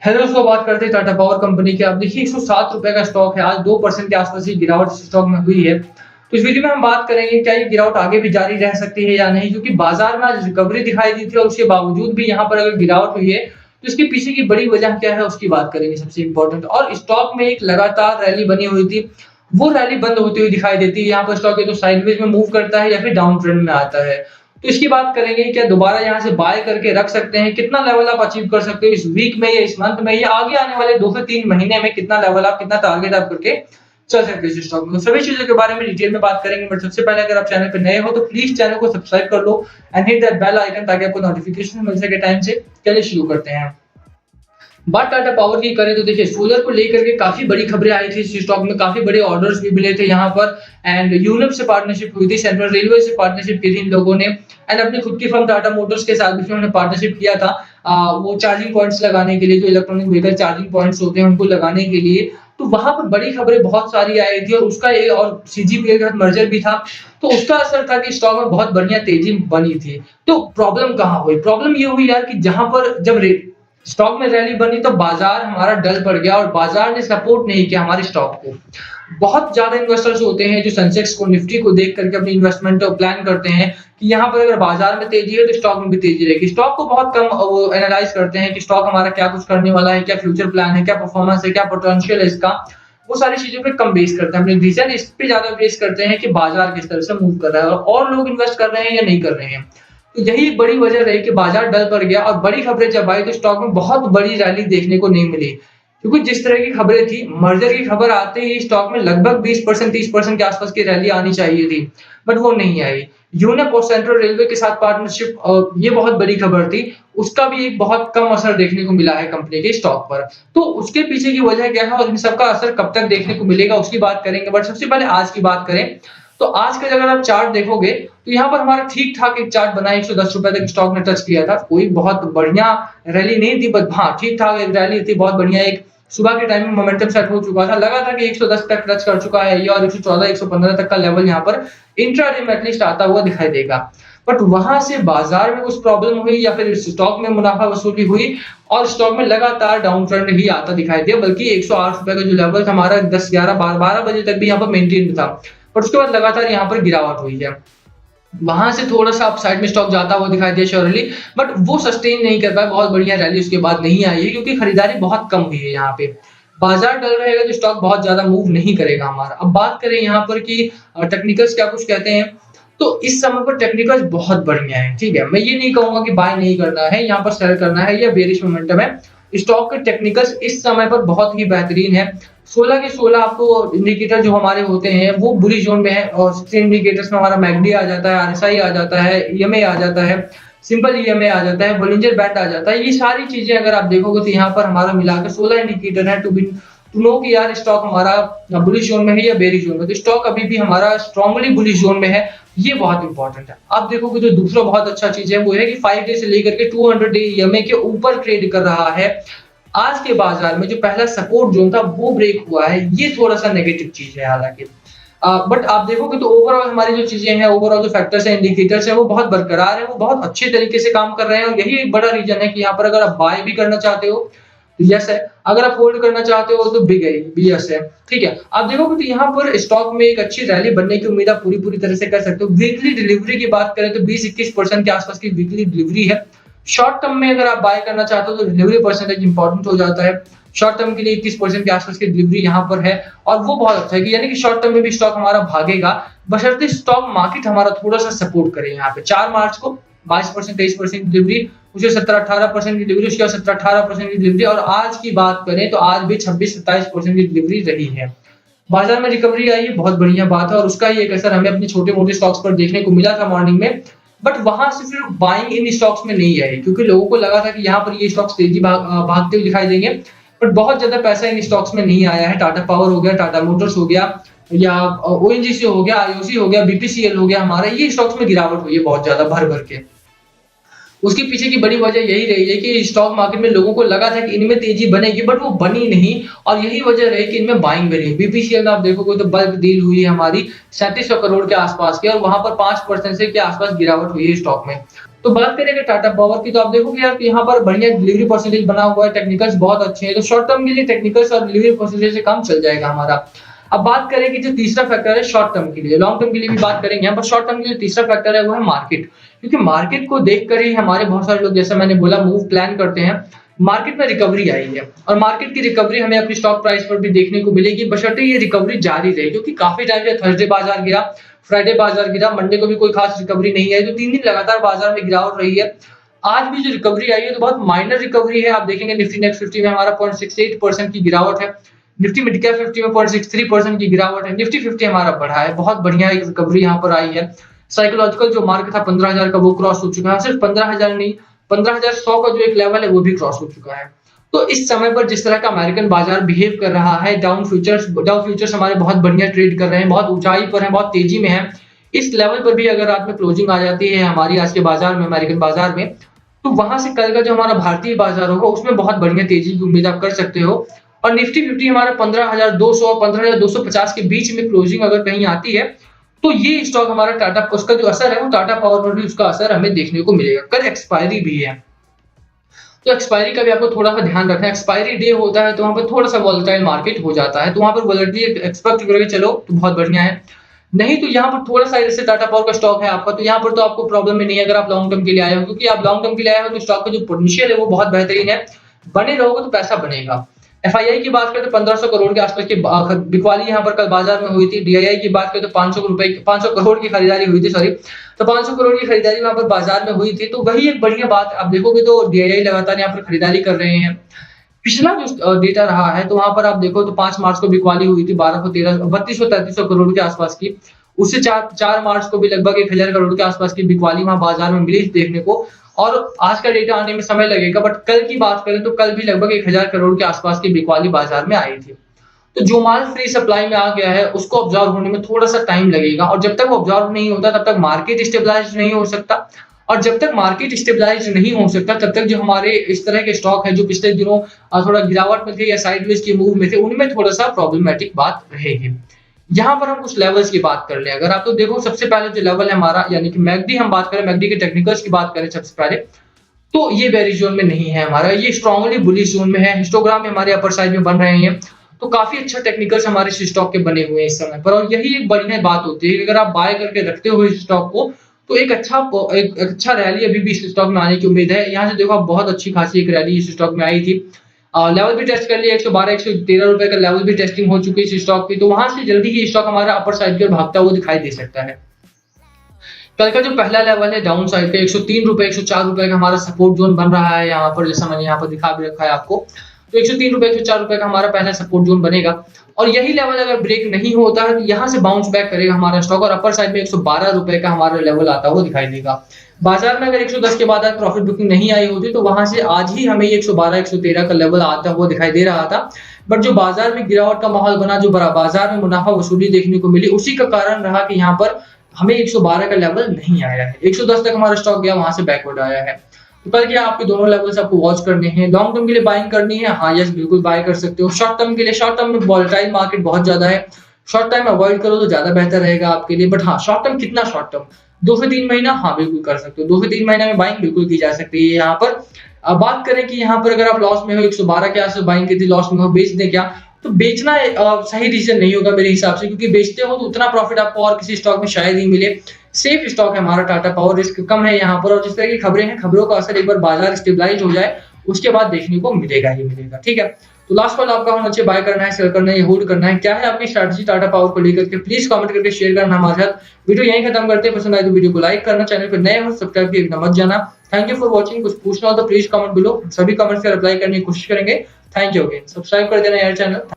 Hello दोस्तों, बात करते हैं टाटा पावर कंपनी की। आप देखिए ₹107 का स्टॉक है, आज 2% के आसपास की गिरावट इस स्टॉक में हुई है। तो इस वीडियो में हम बात करेंगे क्या ये गिरावट आगे भी जारी रह सकती है या नहीं, क्योंकि बाजार में आज रिकवरी दिखाई दी थी और उसके बावजूद भी यहाँ पर अगर गिरावट हुई है तो इसके पीछे की बड़ी वजह क्या है उसकी बात करेंगे सबसे इंपॉर्टेंट। और स्टॉक में एक लगातार रैली बनी हुई थी, वो रैली बंद होती हुई दिखाई देती है। यहाँ पर स्टॉक या तो साइडवेज में मूव करता है या फिर डाउन ट्रेंड में आता है। तो इसकी बात करेंगे, क्या दोबारा यहाँ से बाय करके रख सकते हैं, कितना लेवल आप अचीव कर सकते हो इस वीक में या इस मंथ में या आगे आने वाले 2 से 3 महीने में, कितना लेवल आप, कितना टारगेट आप करके चल सकते हो इस स्टॉक में। तो सभी चीजों के बारे में डिटेल में बात करेंगे, बट सबसे पहले अगर आप चैनल पे नए हो तो प्लीज चैनल को सब्सक्राइब कर लो and hit that bell icon ताकि आपको नोटिफिकेशन मिल सके टाइम से। चलिए शुरू करते हैं। बात टाटा पावर की करें तो देखिए सोलर को लेकर के काफी बड़ी खबरें आई थी, इस स्टॉक में काफी बड़े ऑर्डर्स भी मिले थे यहाँ पर। एंड यूनिप से पार्टनरशिप हुई थी, सेंट्रल रेलवे से पार्टनरशिप की थी इन लोगों ने। एंड अपनी खुद की फर्म टाटा मोटर्स के साथ भी उन्होंने पार्टनरशिप किया था, वो चार्जिंग पॉइंट्स लगाने के लिए, जो इलेक्ट्रॉनिक व्हीकल चार्जिंग पॉइंट्स होते हैं उनको लगाने के लिए। तो वहां पर बड़ी खबरें बहुत सारी आई थी और उसका एक और सीजीपीएल के साथ मर्जर भी था, तो उसका असर था कि स्टॉक में बहुत बढ़िया तेजी बनी थी। तो प्रॉब्लम कहाँ हुई? प्रॉब्लम ये हुई यार कि जहां पर जब स्टॉक में रैली बनी तो बाजार हमारा डल पड़ गया और बाजार ने सपोर्ट नहीं किया हमारे स्टॉक को। बहुत ज्यादा इन्वेस्टर्स होते हैं जो सेंसेक्स को, निफ्टी को देख करके अपनी इन्वेस्टमेंट प्लान करते हैं कि यहाँ पर अगर बाजार में तेजी है तो स्टॉक में भी तेजी रहेगी। स्टॉक को बहुत कम वो एनालाइज करते हैं कि स्टॉक हमारा क्या कुछ करने वाला है, क्या फ्यूचर प्लान है, क्या परफॉर्मेंस है, क्या पोटेंशियल है इसका। वो सारी चीजों पे कम बेस करते हैं, अपने डिसीजन इस पे ज्यादा बेस करते हैं कि बाजार किस तरह से मूव कर रहा है और लोग इन्वेस्ट कर रहे हैं या नहीं कर रहे हैं। तो यही एक बड़ी वजह रही कि बाजार डल पड़ गया और बड़ी खबरें जब आई तो स्टॉक में बहुत बड़ी रैली देखने को नहीं मिली, क्योंकि जिस तरह की खबरें थी, मर्जर की खबर आते ही स्टॉक में लगभग 20% 30% के आसपास की रैली आनी चाहिए थी, बट वो नहीं आई। यूनिप और सेंट्रल रेलवे के साथ पार्टनरशिप, ये बहुत बड़ी खबर थी, उसका भी एक बहुत कम असर देखने को मिला है कंपनी के स्टॉक पर। तो उसके पीछे की वजह क्या है और इन सबका असर कब तक देखने को मिलेगा उसकी बात करेंगे। बट सबसे पहले आज की बात करें तो आज का अगर आप चार्ट देखोगे तो यहाँ पर हमारा ठीक ठाक एक चार्ट बना है, ₹110 तक स्टॉक ने टच किया था। कोई बहुत बढ़िया रैली नहीं थी, बट हाँ ठीक ठाक एक रैली थी, बहुत बढ़िया। एक सुबह के टाइम में मोमेंटम सेट हो चुका था, लगा था कि 110 तक टच कर चुका है ये और 114 115 तक का लेवल यहाँ पर इंट्राडे में एटलीस्ट आता हुआ दिखाई देगा। बट वहां से बाजार में कुछ प्रॉब्लम हुई या फिर स्टॉक में मुनाफा वसूली हुई और स्टॉक में लगातार डाउन ट्रेंड ही आता दिखाई दिया, बल्कि ₹108 का जो लेवल था हमारा 10 11 12 बजे तक भी यहाँ पर मेंटेन था। बट उसके बाद लगातार यहाँ पर गिरावट हुई है, वहां से थोड़ा सा अपसाइड में स्टॉक जाता हुआ दिखाई दिया श्योरली, बट वो सस्टेन नहीं कर पाया। बहुत बढ़िया रैली उसके बाद नहीं आई है क्योंकि खरीदारी बहुत कम हुई है यहाँ पे। बाजार डल रहेगा तो स्टॉक बहुत ज्यादा मूव नहीं करेगा हमारा। अब बात करें यहाँ पर कि टेक्निकल्स क्या कुछ कहते हैं, तो इस समय पर टेक्निकल्स बहुत बढ़िया है। ठीक है, मैं ये नहीं कहूंगा कि बाय नहीं करना है, यहाँ पर सेल करना है या बेरिश मोमेंटम है। स्टॉक के टेक्निकल्स इस समय पर बहुत ही बेहतरीन है। 16 के 16 आपको इंडिकेटर जो हमारे होते हैं वो बुलिश जोन में है और 16 इंडिकेटर्स में हमारा मैकडी आ जाता है, आरएसआई आ जाता है, ईएमए आ जाता है, सिंपल ईएमए आ जाता है, बोलिंजर बैंड आ जाता है। ये सारी चीजें अगर आप देखोगे तो यहाँ पर हमारा मिलाकर 16 इंडिकेटर है टू नो कि यार स्टॉक हमारा बुलिश जोन में है या बेरिश जोन में। तो स्टॉक अभी भी हमारा स्ट्रांगली बुलिश जोन में है, ये बहुत इंपॉर्टेंट है। आप देखोगे तो दूसरा बहुत अच्छा चीज है वो है कि 5 डे से लेकर के 200 डे ईएमए के ऊपर ट्रेड कर रहा है। आज के बाजार में जो पहला सपोर्ट जोन था वो ब्रेक हुआ है, ये थोड़ा सा नेगेटिव चीज है हालांकि। बट आप देखोगे तो ओवरऑल हमारी जो चीजें हैं, ओवरऑल जो फैक्टर्स हैं, इंडिकेटर्स हैं, वो बहुत बरकरार है, वो बहुत अच्छे तरीके से काम कर रहे हैं और यही एक बड़ा रीजन है कि यहाँ पर अगर आप बाय भी करना चाहते हो तो यस है, अगर आप होल्ड करना चाहते हो तो बिग है, भी यस है। ठीक है, आप देखोगे तो यहाँ पर स्टॉक में एक अच्छी रैली बनने की उम्मीद आप पूरी तरह से कर सकते हो। वीकली डिलीवरी की बात करें तो 20-21% के आसपास की वीकली डिलीवरी है। शॉर्ट टर्म में अगर आप बाय करना चाहते हो तो डिलीवरी परसेंटेज इंपॉर्टेंट हो जाता है। शॉर्ट टर्म के लिए 21% के आसपास की डिलीवरी यहाँ पर है और वो बहुत अच्छा है कि यानी कि शॉर्ट टर्म में भी स्टॉक हमारा भागेगा, बशर्ते स्टॉक मार्केट हमारा थोड़ा सा सपोर्ट करे। यहाँ पे 4 मार्च को 22% 23% की डिलीवरी, उसके 17-18% की डिलीवरी, उसके बाद 17-18% की डिलीवरी और आज की बात करें तो आज भी 26-27% की डिलीवरी रही है। बाजार में रिकवरी आई है, बहुत बढ़िया बात है और उसका ही एक असर हमें अपने छोटे मोटे स्टॉक्स पर देखने को मिला था मॉर्निंग में। बट वहां से फिर बाइंग इन स्टॉक्स में नहीं आई क्योंकि लोगों को लगा था कि यहाँ पर ये स्टॉक्स तेजी भागते हुए दिखाई देंगे, बट बहुत ज्यादा पैसा इन स्टॉक्स में नहीं आया है। टाटा पावर हो गया, टाटा मोटर्स हो गया या ओएनजीसी हो गया, आईओसी हो गया, बीपीसीएल हो गया, हमारा ये स्टॉक्स में गिरावट हुई है बहुत ज्यादा भर भर के। उसके पीछे की बड़ी वजह यही रही है कि स्टॉक मार्केट में लोगों को लगा था कि इनमें तेजी बनेगी, बट वो बनी नहीं और यही वजह रही कि इनमें बाइंग बनी। बीपीसीएल में आप देखोगे तो बल्क डील हुई है हमारी 3700 करोड़ के आसपास की और वहां पर 5% से के आसपास गिरावट हुई है स्टॉक में। तो बात करें अगर टाटा पावर की, तो आप देखोगे यार कि यहाँ पर बढ़िया डिलीवरी परसेंटेज बना हुआ है, टेक्निकल्स बहुत अच्छे हैं, तो शॉर्ट टर्म के लिए टेक्निकल्स और डिलीवरी परसेंटेज से काम चल जाएगा हमारा। अब बात करें कि जो तीसरा फैक्टर है शॉर्ट टर्म के लिए, लॉन्ग टर्म के लिए भी बात करेंगे यहाँ पर, शॉर्ट टर्म के लिए तीसरा फैक्टर है वो है मार्केट। क्योंकि मार्केट को देखकर ही हमारे बहुत सारे लोग, जैसे मैंने बोला, मूव प्लान करते हैं। मार्केट में रिकवरी आई है और मार्केट की रिकवरी हमें अपनी स्टॉक प्राइस पर भी देखने को मिलेगी, बशर्ते ये रिकवरी जारी रहे। क्योंकि काफी टाइम से थर्सडे बाजार गिरा, फ्राइडे बाजार गिरा, मंडे को भी कोई खास रिकवरी नहीं आई, तो 3 दिन लगातार बाजार में गिरावट रही है। आज भी जो रिकवरी आई है तो बहुत माइनर रिकवरी है। आप देखेंगे निफ्टी नेक्स्ट 50 में हमारा 0.68% की गिरावट है, निफ्टी मिड कैप 50 में 0.63% की गिरावट है, निफ्टी 50 हमारा बढ़ा है, बहुत बढ़िया एक रिकवरी यहाँ पर आई है। साइकोलॉजिकल जो मार्क था 15,000 का वो क्रॉस हो चुका है, सिर्फ 15,000 नहीं, 15,100 का जो एक लेवल है वो भी क्रॉस हो चुका है। तो इस समय पर जिस तरह का अमेरिकन बाजार बिहेव कर रहा है, डाउ फ्यूचर्स हमारे बहुत बढ़िया ट्रेड कर रहे हैं, बहुत ऊंचाई पर है, बहुत तेजी में है। इस लेवल पर भी अगर रात में क्लोजिंग आ जाती है हमारी आज के बाजार में, अमेरिकन बाजार में, तो वहां से कल का जो हमारा भारतीय बाजार होगा उसमें बहुत बढ़िया तेजी की उम्मीद आप कर सकते हो। और निफ्टी 50 हमारा 15,200 15,250 के बीच में क्लोजिंग अगर कहीं आती है, तो ये स्टॉक हमारा टाटा, उसका जो असर है वो टाटा पावर पर भी उसका असर हमें देखने को मिलेगा। कल एक्सपायरी भी है, तो एक्सपायरी का भी आपको थोड़ा सा ध्यान रखना है। एक्सपायरी डे होता है तो वहां पर थोड़ा सा वॉलेटाइल मार्केट हो जाता है, तो वहां पर वॉलेटिलिटी एक्सपेक्ट करके चलो तो बहुत बढ़िया है। नहीं तो यहाँ पर थोड़ा सा, जैसे टाटा पावर का स्टॉक है आपका, तो यहाँ पर तो आपको प्रॉब्लम ही नहीं है अगर आप लॉन्ग टर्म के लिए आए हो, क्योंकि आप लॉन्ग टर्म के लिए आए हो तो स्टॉक का जो पोटेंशियल है वो बहुत बेहतरीन है, बने रहोगे तो पैसा बनेगा। एफआईआई की बात करें तो 1500 करोड़ के आसपास की बिकवाली यहाँ पर कल बाजार में हुई थी। डीआईआई की बात करें तो 500 करोड़ की खरीदारी हुई थी, सॉरी, तो 500 करोड़ की खरीदारी वहां पर बाजार में हुई थी। तो वही एक बढ़िया बात आप देखोगे तो डीआईआई लगातार यहाँ पर खरीदारी कर रहे हैं। पिछला जो डेटा रहा है तो वहां पर आप देखो तो 5 मार्च को बिकवाली हुई थी 3200 करोड़ के आसपास की। उससे 4 मार्च को भी लगभग 1000 करोड़ के आसपास की बिकवाली वहां बाजार में मिली देखने को, और आज का डेटा आने में समय लगेगा, बट कल की बात करें तो कल भी लगभग 1000 करोड़ के आसपास की बिकवाली बाजार में आई थी। तो जो माल फ्री सप्लाई में आ गया है उसको ऑब्जर्व होने में थोड़ा सा टाइम लगेगा, और जब तक वो ऑब्जर्व नहीं होता तब तक मार्केट स्टेबलाइज नहीं हो सकता, और जब तक मार्केट स्टेबलाइज नहीं हो सकता तब तक जो हमारे इस तरह के स्टॉक है जो पिछले दिनों थोड़ा गिरावट में थे या साइडवेज के मूव में थे, उनमें थोड़ा सा प्रॉब्लमेटिक बात रहेगी। यहाँ पर हम कुछ लेवल्स की बात कर ले, अगर आप तो देखो सबसे पहले जो लेवल है हमारा, यानी कि मैकडी, हम बात करें मैकडी के टेक्निकल्स की बात करें सबसे पहले, तो ये बेरिश जोन में नहीं है हमारा, ये स्ट्रांगली बुलिश जोन में है। हिस्टोग्राम में हमारे अपर साइड में बन रहे हैं, तो काफी अच्छा टेक्निकल्स हमारे स्टॉक के बने हुए हैं इस समय पर, और यही एक बढ़िया बात होती है कि अगर आप बाय करके रखते हो इस स्टॉक को तो एक अच्छा रैली अभी भी इस स्टॉक में आने की उम्मीद है। यहाँ से देखो बहुत अच्छी खासी एक रैली इस स्टॉक में आई थी, लेवल भी टेस्ट कर लिया, 112 113 रुपए का लेवल भी टेस्टिंग हो चुकी है इस स्टॉक की, तो वहां से जल्दी ही स्टॉक हमारा अपर साइड की ओर भागता हुआ दिखाई दे सकता है। कल का जो पहला लेवल है डाउन साइड का 103 रुपए 104 रुपए का हमारा सपोर्ट जोन बन रहा है यहाँ पर, जैसा मैंने यहाँ पर दिखा भी रखा है आपको, तो 103 रुपए 104 रुपए का हमारा पहला सपोर्ट जोन बनेगा, और यही लेवल अगर ब्रेक नहीं होता है तो यहाँ से बाउंस बैक करेगा हमारा स्टॉक, और अपर साइड में 112 रुपए का हमारा लेवल आता हुआ दिखाई देगा। बाजार में अगर 110 के बाद प्रॉफिट बुकिंग नहीं आई होती तो वहां से आज ही हमें 112 113 का लेवल आता हुआ दिखाई दे रहा था, बट जो बाजार में गिरावट का माहौल बना, जो बाजार में मुनाफा वसूली देखने को मिली, उसी का कारण रहा कि यहाँ पर हमें 112 का लेवल नहीं आया है। 110 तक हमारा स्टॉक गया, वहां से बैकवर्ड आया है। तो कल क्या आपके दोनों लेवल्स आपको वॉच करने हैं। लॉन्ग टर्म के लिए बाइंग करनी है, हाँ यस बिल्कुल बाय कर सकते हो। शॉर्ट टर्म के लिए, शॉर्ट टर्म में वॉलेटाइल मार्केट बहुत ज्यादा है, शॉर्ट टाइम अवॉइड करो तो ज्यादा बेहतर रहेगा आपके लिए। बट हाँ, शॉर्ट टर्म कितना, शॉर्ट टर्म 2 से 3 महीना, हाँ बिल्कुल कर सकते हो, 2 से 3 महीना में बाइंग बिल्कुल की जा सकती है। यहाँ पर अब बात करें कि यहाँ पर अगर आप लॉस में हो, 112 के आसपास बाइंग की थी, लॉस में हो, बेच दे क्या, तो बेचना सही डिसीजन नहीं होगा मेरे हिसाब से, क्योंकि बेचते हो तो उतना प्रॉफिट आपको और किसी स्टॉक में शायद ही मिले। सेफ स्टॉक है हमारा टाटा पावर, रिस्क कम है यहाँ पर, और जिस तरह की खबरें हैं, खबरों का असर एक बार बाजार स्टेबलाइज हो जाए उसके बाद देखने को मिलेगा ही मिलेगा। ठीक है, तो लास्ट कॉल आपका होना चाहिए, बाय करना है, सेल करना है, होल्ड करना है, क्या है आपकी स्ट्रैटेजी टाटा पावर को लेकर के, प्लीज कमेंट करके शेयर करना हमारे साथ। वीडियो यहीं खत्म करते हैं, पसंद आए तो वीडियो को लाइक करना, चैनल पर नए हो सब्सक्राइब किए मत जाना। Thank you for watching. कुछ पूछना हो तो प्लीज कमेंट बिलो, सभी कमेंट्स का रिप्लाई करने की कोशिश करेंगे। थैंक यू अगेन, सब्सक्राइब कर देना यार चैनल।